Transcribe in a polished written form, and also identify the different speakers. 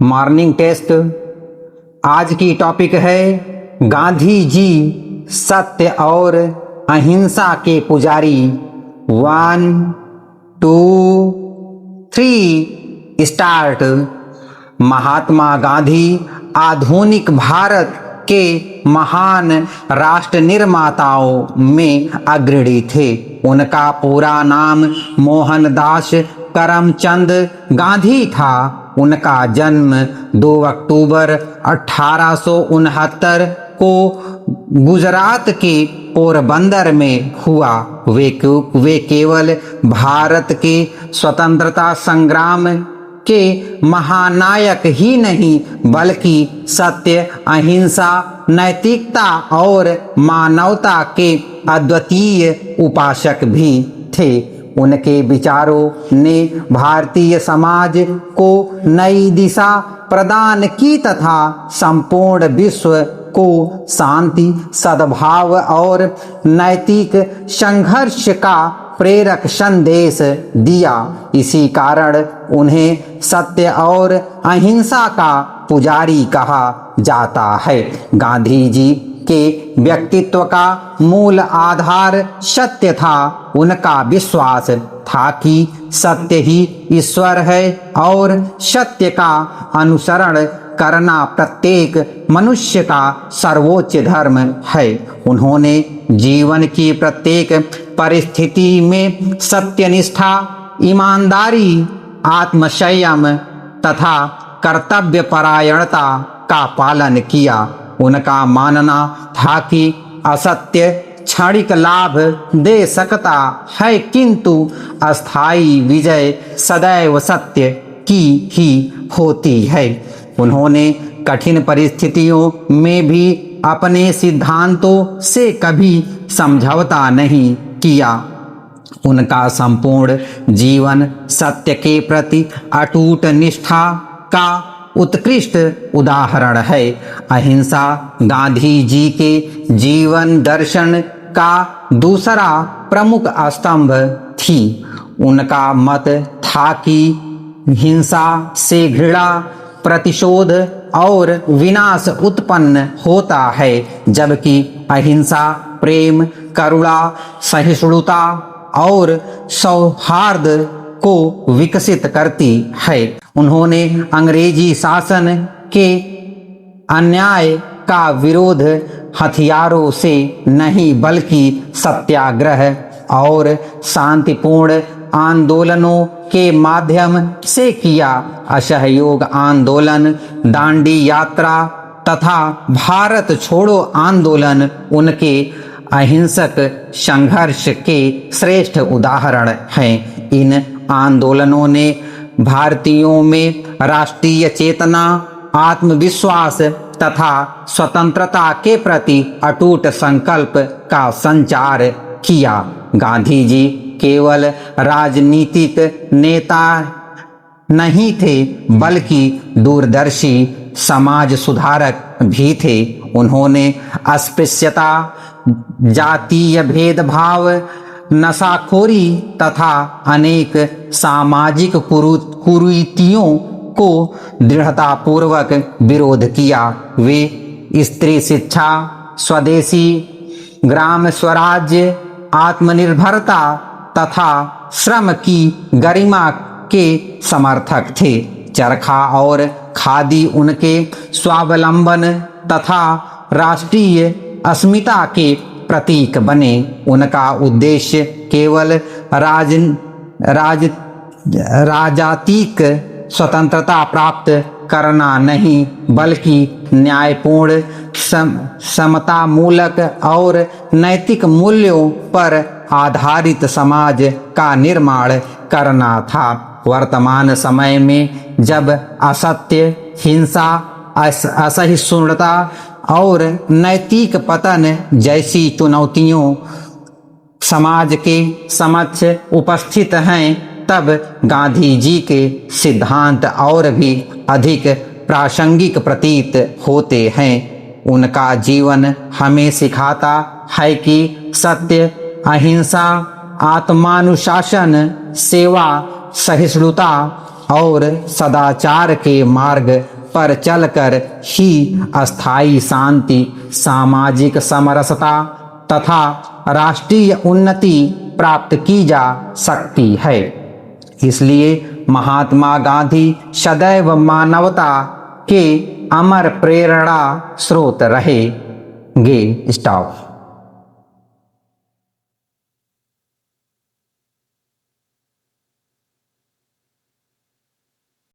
Speaker 1: Morning test. आज की topic है गांधी जी सत्य और अहिंसा के पुजारी। 1 2 3 स्टार्ट। महात्मा गांधी आधुनिक भारत के महान राष्ट्र निर्माताओं में अग्रणी थे। उनका पूरा नाम मोहनदास करमचंद गांधी था। उनका जन्म 2 अक्टूबर 1869 को गुजरात के पोरबंदर में हुआ। वे केवल भारत के स्वतंत्रता संग्राम के महानायक ही नहीं बल्कि सत्य, अहिंसा, नैतिकता और मानवता के अद्वितीय उपासक भी थे। उनके विचारों ने भारतीय समाज को नई दिशा प्रदान की तथा संपूर्ण विश्व को शांति, सद्भाव और नैतिक संघर्ष का प्रेरक संदेश दिया। इसी कारण उन्हें सत्य और अहिंसा का पुजारी कहा जाता है। गांधी जी के व्यक्तित्व का मूल आधार सत्य था। उनका विश्वास था कि सत्य ही ईश्वर है और सत्य का अनुसरण करना प्रत्येक मनुष्य का सर्वोच्च धर्म है। उन्होंने जीवन की प्रत्येक परिस्थिति में सत्यनिष्ठा, ईमानदारी, आत्मसंयम तथा कर्तव्यपरायणता का पालन किया। उनका मानना था कि असत्य क्षणिक लाभ दे सकता है किंतु अस्थायी विजय सदैव सत्य की ही होती है। उन्होंने कठिन परिस्थितियों में भी अपने सिद्धांतों से कभी समझौता नहीं किया। उनका संपूर्ण जीवन सत्य के प्रति अटूट निष्ठा का उत्कृष्ट उदाहरण है। अहिंसा गांधी जी के जीवन दर्शन का दूसरा प्रमुख स्तंभ थी। उनका मत था कि हिंसा से घृणा, प्रतिशोध और विनाश उत्पन्न होता है, जबकि अहिंसा प्रेम, करुणा, सहिष्णुता और सौहार्द को विकसित करती है। उन्होंने अंग्रेजी शासन के अन्याय का विरोध हथियारों से नहीं बल्कि सत्याग्रह और शांतिपूर्ण आंदोलनों के माध्यम से किया। असहयोग आंदोलन, दांडी यात्रा तथा भारत छोड़ो आंदोलन उनके अहिंसक संघर्ष के श्रेष्ठ उदाहरण हैं। इन आंदोलनों ने भारतीयों में राष्ट्रीय चेतना, आत्मविश्वास तथा स्वतंत्रता के प्रति अटूट संकल्प का संचार किया। गांधी जी केवल राजनीतिक नेता नहीं थे बल्कि दूरदर्शी समाज सुधारक भी थे। उन्होंने अस्पृश्यता, जातीय भेदभाव, नशाखोरी तथा अनेक सामाजिक कुरीतियों को दृढ़तापूर्वक विरोध किया। वे स्त्री शिक्षा, स्वदेशी, ग्राम स्वराज्य, आत्मनिर्भरता तथा श्रम की गरिमा के समर्थक थे। चरखा और खादी उनके स्वावलंबन तथा राष्ट्रीय अस्मिता के प्रतीक बने। उनका उद्देश्य केवल राजनीतिक स्वतंत्रता प्राप्त करना नहीं बल्कि न्यायपूर्ण, समतामूलक और नैतिक मूल्यों पर आधारित समाज का निर्माण करना था। वर्तमान समय में जब असत्य, हिंसा, असहिष्णुता और नैतिक पतन जैसी चुनौतियों समाज के समक्ष उपस्थित हैं, तब गांधी जी के सिद्धांत और भी अधिक प्रासंगिक प्रतीत होते हैं। उनका जीवन हमें सिखाता है कि सत्य, अहिंसा, आत्मानुशासन, सेवा, सहिष्णुता और सदाचार के मार्ग पर चलकर ही अस्थायी शांति, सामाजिक समरसता तथा राष्ट्रीय उन्नति प्राप्त की जा सकती है। इसलिए महात्मा गांधी सदैव मानवता के अमर प्रेरणा स्रोत रहेंगे। स्टॉप।